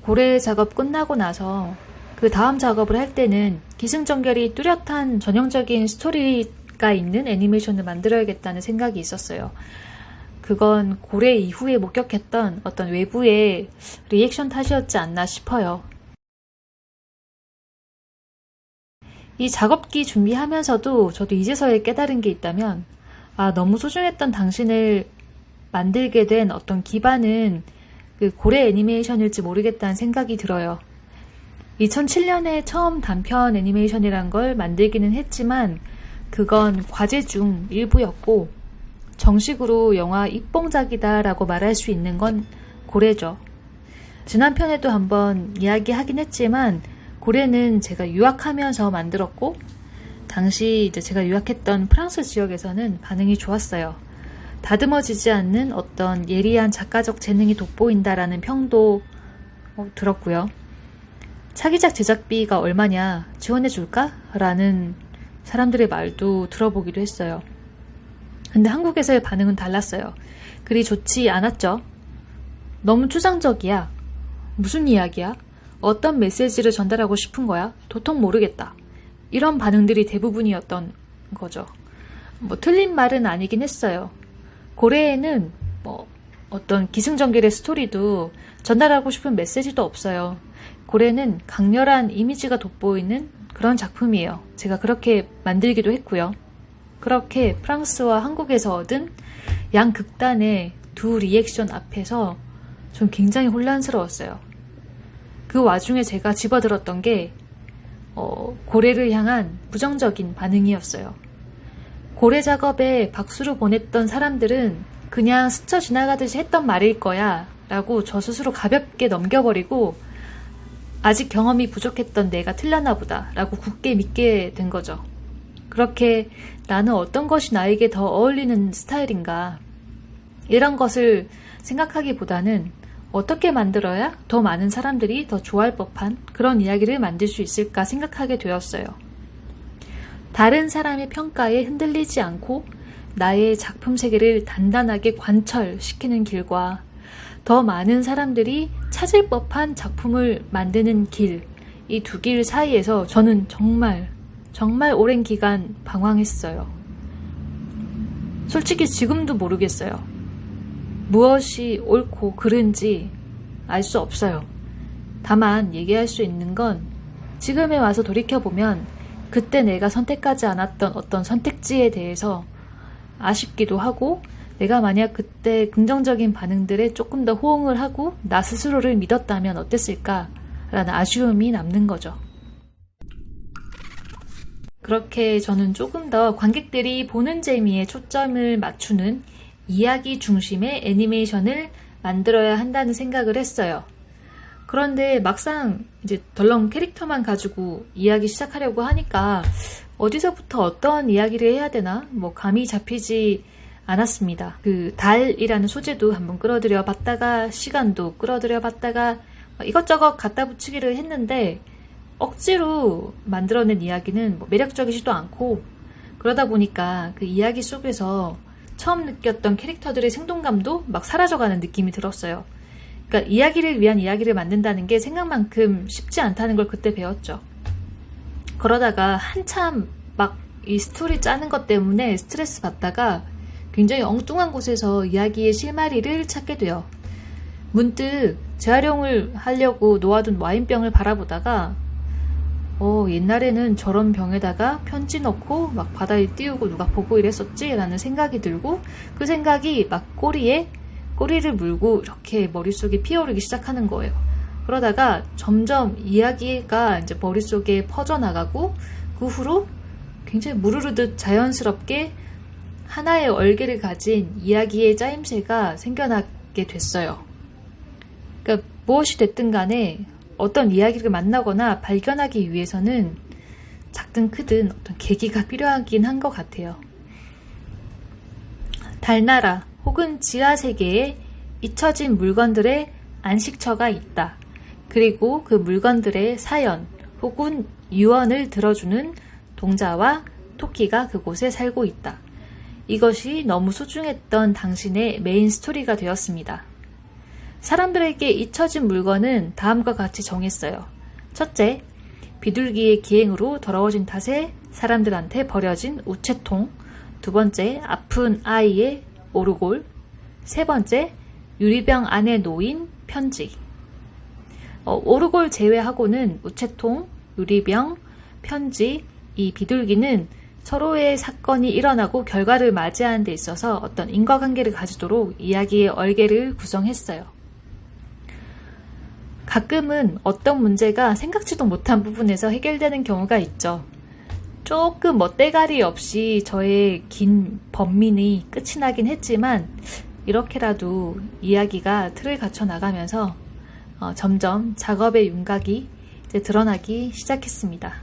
고래 작업 끝나고 나서 그 다음 작업을 할 때는 기승전결이 뚜렷한 전형적인 스토리가 있는 애니메이션을 만들어야겠다는 생각이 있었어요. 그건 고래 이후에 목격했던 어떤 외부의 리액션 탓이었지 않나 싶어요. 이 작업기 준비하면서도 저도 이제서야 깨달은 게 있다면, 너무 소중했던 당신을 만들게 된 어떤 기반은 그 고래 애니메이션일지 모르겠다는 생각이 들어요. 2007년에 처음 단편 애니메이션이란 걸 만들기는 했지만 그건 과제 중 일부였고 정식으로 영화 입봉작이다라고 말할 수 있는 건 고래죠. 지난 편에도 한번 이야기하긴 했지만 고래는 제가 유학하면서 만들었고 당시 이제 제가 유학했던 프랑스 지역에서는 반응이 좋았어요. 다듬어지지 않는 어떤 예리한 작가적 재능이 돋보인다라는 평도 들었고요. 차기작 제작비가 얼마냐 지원해줄까? 라는 사람들의 말도 들어보기도 했어요. 근데 한국에서의 반응은 달랐어요. 그리 좋지 않았죠. 너무 추상적이야. 무슨 이야기야? 어떤 메시지를 전달하고 싶은 거야? 도통 모르겠다. 이런 반응들이 대부분이었던 거죠. 틀린 말은 아니긴 했어요. 고래에는 어떤 기승전결의 스토리도 전달하고 싶은 메시지도 없어요. 고래는 강렬한 이미지가 돋보이는 그런 작품이에요. 제가 그렇게 만들기도 했고요. 그렇게 프랑스와 한국에서 얻은 양극단의 두 리액션 앞에서 전 굉장히 혼란스러웠어요. 그 와중에 제가 집어들었던 게 고래를 향한 부정적인 반응이었어요. 고래 작업에 박수를 보냈던 사람들은 그냥 스쳐 지나가듯이 했던 말일 거야 라고 저 스스로 가볍게 넘겨버리고 아직 경험이 부족했던 내가 틀렸나 보다 라고 굳게 믿게 된 거죠. 그렇게 나는 어떤 것이 나에게 더 어울리는 스타일인가 이런 것을 생각하기보다는 어떻게 만들어야 더 많은 사람들이 더 좋아할 법한 그런 이야기를 만들 수 있을까 생각하게 되었어요. 다른 사람의 평가에 흔들리지 않고 나의 작품 세계를 단단하게 관철시키는 길과 더 많은 사람들이 찾을 법한 작품을 만드는 길, 이 두 길 사이에서 저는 정말 오랜 기간 방황했어요. 솔직히 지금도 모르겠어요. 무엇이 옳고 그른지 알 수 없어요. 다만 얘기할 수 있는 건 지금에 와서 돌이켜보면 그때 내가 선택하지 않았던 어떤 선택지에 대해서 아쉽기도 하고 내가 만약 그때 긍정적인 반응들에 조금 더 호응을 하고 나 스스로를 믿었다면 어땠을까라는 아쉬움이 남는 거죠. 그렇게 저는 조금 더 관객들이 보는 재미에 초점을 맞추는 이야기 중심의 애니메이션을 만들어야 한다는 생각을 했어요. 그런데 막상 이제 덜렁 캐릭터만 가지고 이야기 시작하려고 하니까 어디서부터 어떤 이야기를 해야 되나 감이 잡히지 않았습니다. 그 달이라는 소재도 한번 끌어들여 봤다가 시간도 끌어들여 봤다가 이것저것 갖다 붙이기를 했는데 억지로 만들어낸 이야기는 매력적이지도 않고 그러다 보니까 그 이야기 속에서 처음 느꼈던 캐릭터들의 생동감도 막 사라져가는 느낌이 들었어요. 그러니까 이야기를 위한 이야기를 만든다는 게 생각만큼 쉽지 않다는 걸 그때 배웠죠. 그러다가 한참 막 이 스토리 짜는 것 때문에 스트레스 받다가 굉장히 엉뚱한 곳에서 이야기의 실마리를 찾게 돼요. 문득 재활용을 하려고 놓아둔 와인병을 바라보다가 옛날에는 저런 병에다가 편지 넣고 막 바다에 띄우고 누가 보고 이랬었지? 라는 생각이 들고 그 생각이 막 꼬리를 물고 이렇게 머릿속에 피어오르기 시작하는 거예요. 그러다가 점점 이야기가 이제 머릿속에 퍼져나가고 그 후로 굉장히 무르르듯 자연스럽게 하나의 얼개를 가진 이야기의 짜임새가 생겨나게 됐어요. 그러니까 무엇이 됐든 간에 어떤 이야기를 만나거나 발견하기 위해서는 작든 크든 어떤 계기가 필요하긴 한 것 같아요. 달나라 혹은 지하세계에 잊혀진 물건들의 안식처가 있다. 그리고 그 물건들의 사연 혹은 유언을 들어주는 동자와 토끼가 그곳에 살고 있다. 이것이 너무 소중했던 당신의 메인 스토리가 되었습니다. 사람들에게 잊혀진 물건은 다음과 같이 정했어요. 첫째, 비둘기의 기행으로 더러워진 탓에 사람들한테 버려진 우체통. 두 번째, 아픈 아이의 오르골. 세 번째, 유리병 안에 놓인 편지. 오르골 제외하고는 우체통, 유리병, 편지, 이 비둘기는 서로의 사건이 일어나고 결과를 맞이하는 데 있어서 어떤 인과관계를 가지도록 이야기의 얼개를 구성했어요. 가끔은 어떤 문제가 생각지도 못한 부분에서 해결되는 경우가 있죠. 조금 멋대가리 없이 저의 긴 번민이 끝이 나긴 했지만 이렇게라도 이야기가 틀을 갖춰 나가면서 점점 작업의 윤곽이 이제 드러나기 시작했습니다.